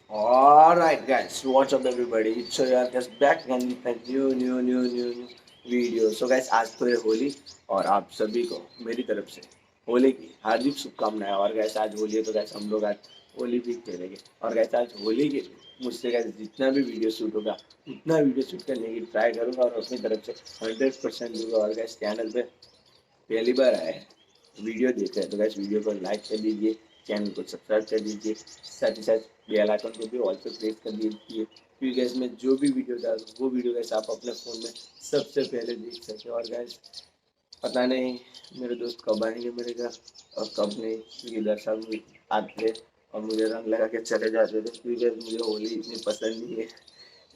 Alright guys, what's up everybody? So यार guys back again with a new video. So guys आज तो है होली और आप सभी को मेरी तरफ से होली की हार्दिक शुभकामनाएं। और guys आज होली है तो guys हम लोग आज होली भी खेलेंगे। और guys आज होली के लिए मुझसे guys जितना भी वीडियो शूट होगा उतना वीडियो शूट करने की ट्राई करूँगा और अपनी तरफ से 100% दूंगा। और guys चैनल पे पहली बार आए हैं वीडियो देख रहे हैं तो guys वीडियो को लाइक कर दीजिए, चैनल को सब्सक्राइब कर दीजिए, साथ ही साथ बेल आइकन को भी ऑल पे प्रेस कर दीजिए क्योंकि गैस में जो भी वीडियो डाल वो वीडियो गैस आप अपने फ़ोन में सबसे पहले देख सकें। और गैस पता नहीं मेरे दोस्त कब आएंगे मेरे घर और कब नहीं, क्योंकि दर साल आते और मुझे रंग लगा के चले जाते थे क्योंकि गैस मुझे होली इतनी पसंद नहीं है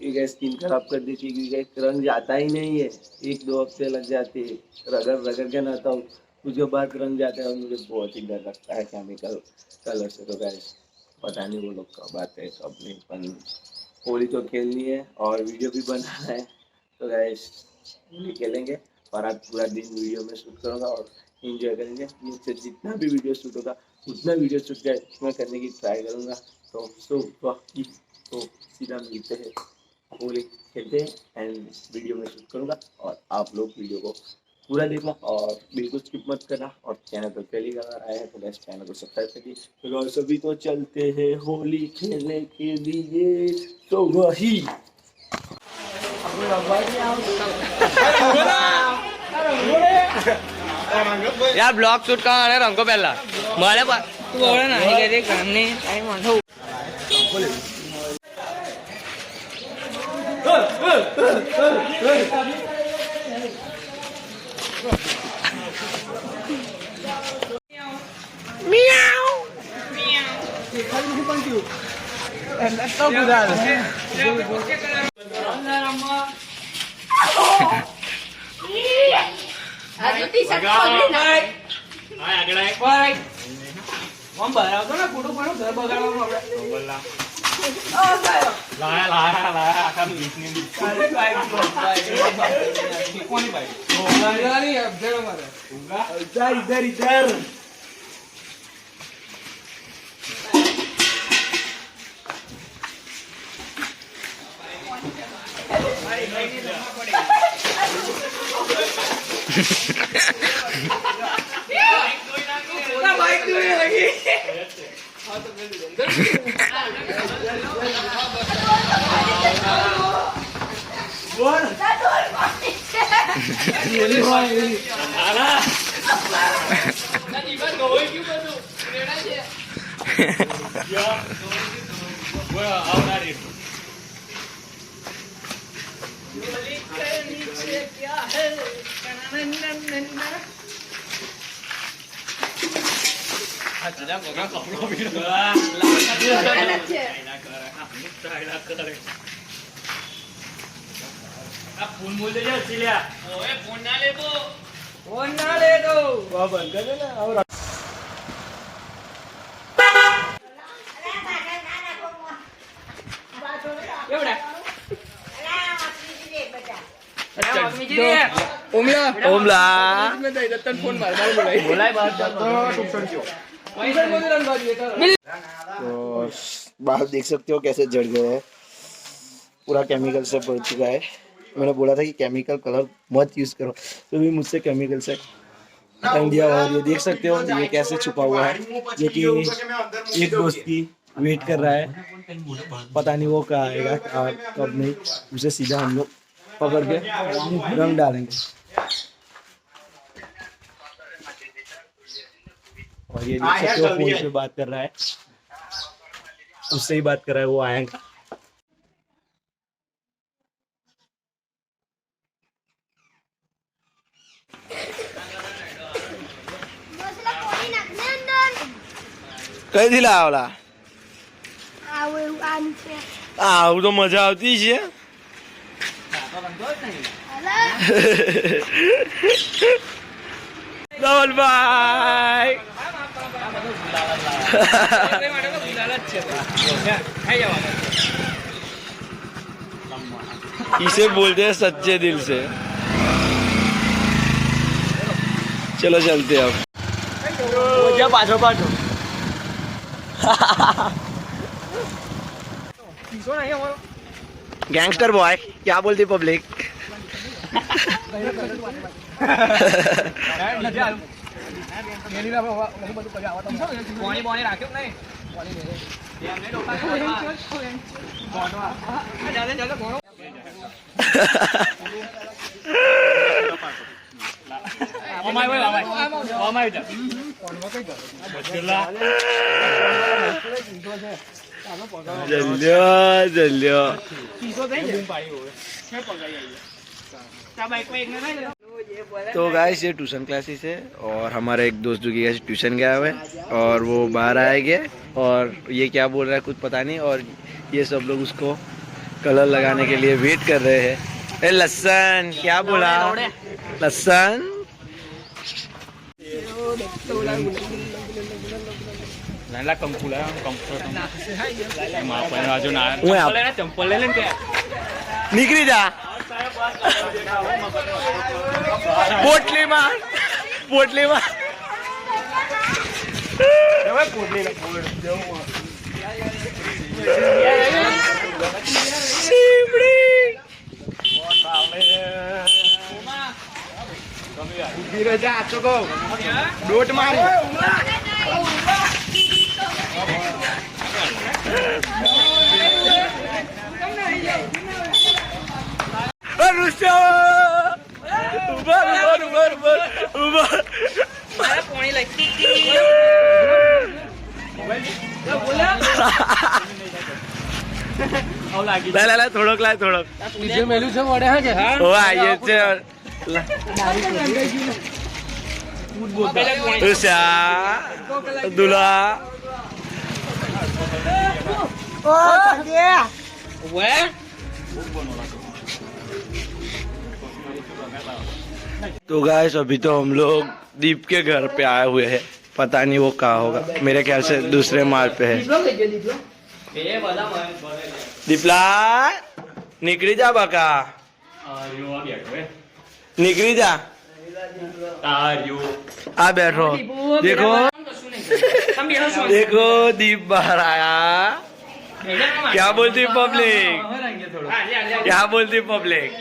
क्योंकि गैस स्किन खराब कर देती है, क्योंकि गैस रंग जाता ही नहीं है, 1-2 हफ्ते लग जाते हैं, रगड़ के नहाता हूँ उसके बाद रंग जाता है और मुझे बहुत ही डर लगता है केमिकल कलर से। तो गैस पता नहीं वो लोग कब आते हैं कब नहीं, पर होली तो खेलनी है और वीडियो भी बनाना है तो गैस होली खेलेंगे और आज पूरा दिन वीडियो में शूट करूँगा और एंजॉय करेंगे। मुझसे जितना भी वीडियो शूट होगा उतना वीडियो शूट मैं करने की ट्राई करूँगा। तो तो सीधा मिलते हैं, होली खेलते हैं एंड वीडियो में शूट करूँगा और आप लोग वीडियो को पूरा देखना और बिल्कुल स्किप मत करना। और चैनल पर पहली बार आए हैं तो गैस चैनल को सब्सक्राइब करिए। तो सभी तो चलते हैं होली खेलने के लिए, तो वही यार ब्लॉग शूट करना है हमको पहला मारे पर तू बोला ना ये देख सामने टाइम ऑन हो इधर फोन ना ले दो बंद कर देना। और बाहर देख सकते हो कैसे जड़ गए हैं, पूरा केमिकल से भर चुका है। मैंने बोला था कि केमिकल कलर मत यूज करो तो भी मुझसे केमिकल से रंग दिया। और ये देख सकते हो ये कैसे छुपा हुआ है, जो कि एक दोस्त की वेट कर रहा है, पता नहीं वो कहाँ आएगा कब नहीं, उसे सीधा हम लोग पकड़ के रंग डालेंगे। और ये देख सकते हो फोन पे बात कर रहा है, उससे ही बात कर रहा है, वो आएगा। કઈ થી લાવલા આવું તો મજા આવતી છે। ધવલ ભાઈ इसे बोलते हैं सच्चे दिल से। चलो चलते अब पाछो पाछो गैंगस्टर बॉय क्या बोलती पब्लिक जल्यो तो गाइस ये ट्यूशन क्लासेस है और हमारा एक दोस्त जो कि ट्यूशन गया हुआ है और वो बाहर आएंगे और ये क्या बोल रहा है कुछ पता नहीं और ये सब लोग उसको कलर लगाने के लिए वेट कर रहे हैं। ए लसन क्या बोला लसन निकली जा पोटली मार डोट मार થોડોક લાય થોડોક મેલું છે મોડે હા કે આયે છે ઉષા દુલા ओ वे तो गाइस अभी तो हम लोग दीप के घर पे आए हुए हैं पता नहीं वो कहाँ होगा मेरे ख्याल से दूसरे माल पे है दीपला निकली जा बाका निकली जा आ बैठो देखो देखो दीप बाहर आया क्या बोलती पब्लिक क्या बोलती पब्लिक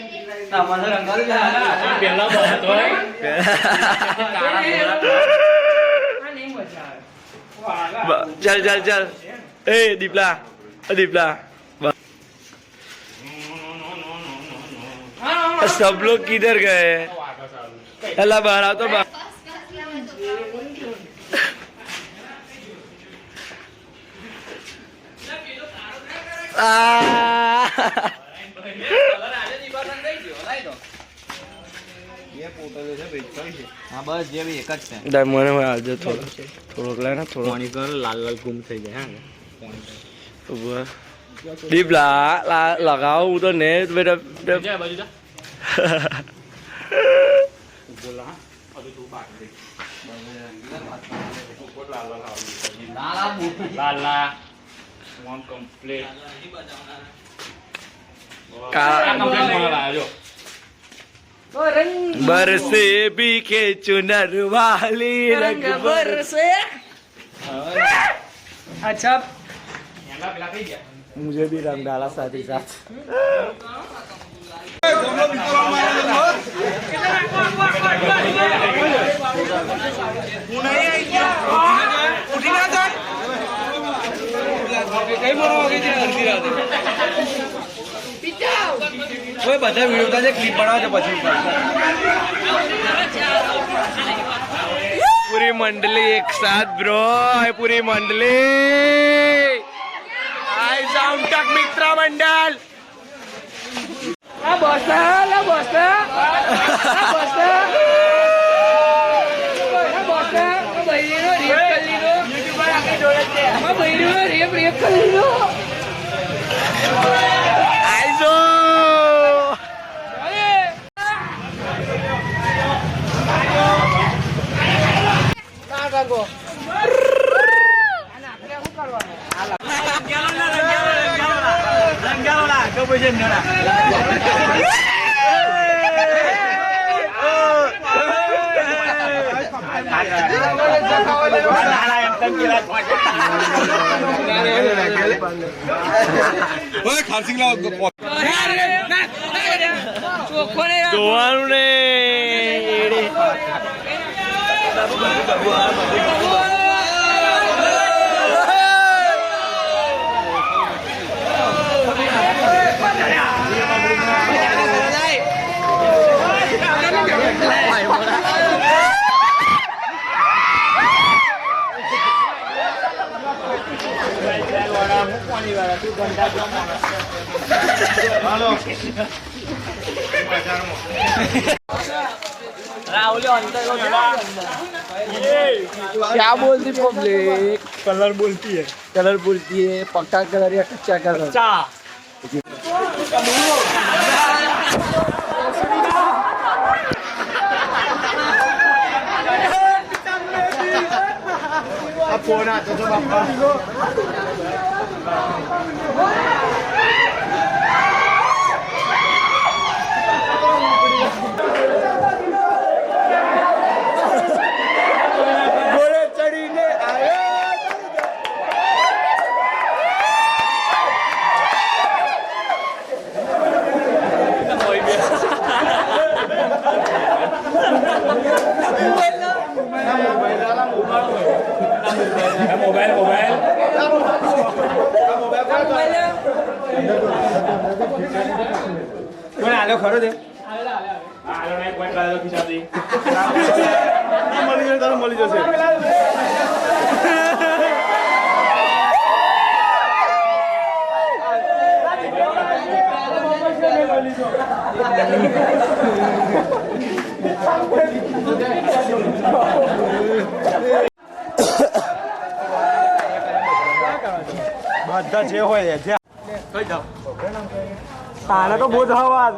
चल चल चल ए दीपला दीपला सब लोग किधर गए अल्लाह बाहर आओ तो મને આવજો થોડોક લાય ને થોડો લાલ લાલ ગુમ થઈ જાય દીપલા લગાવો હું તો ને બેટા बरसे बीके चुनर वाली रंग बरसे अच्छा मुझे भी रंग डाला साथ ही साथ બધા વિડીયો ક્લિપ બનાવે પછી पूरी मंडली एक साथ ब्रो पूरी मंडली आई जामटक मित्र मंडल જોવાનું ને क्या बोलती पब्लिक? कलर बोलती है पक्का कलर या कच्चा कलर? फोन आता तो बाप्पा ખરો છે મળી જશે બધા જે હોય જે કઈ જાવ તારે તો બહુ હવા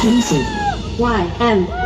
Exclusive. YM.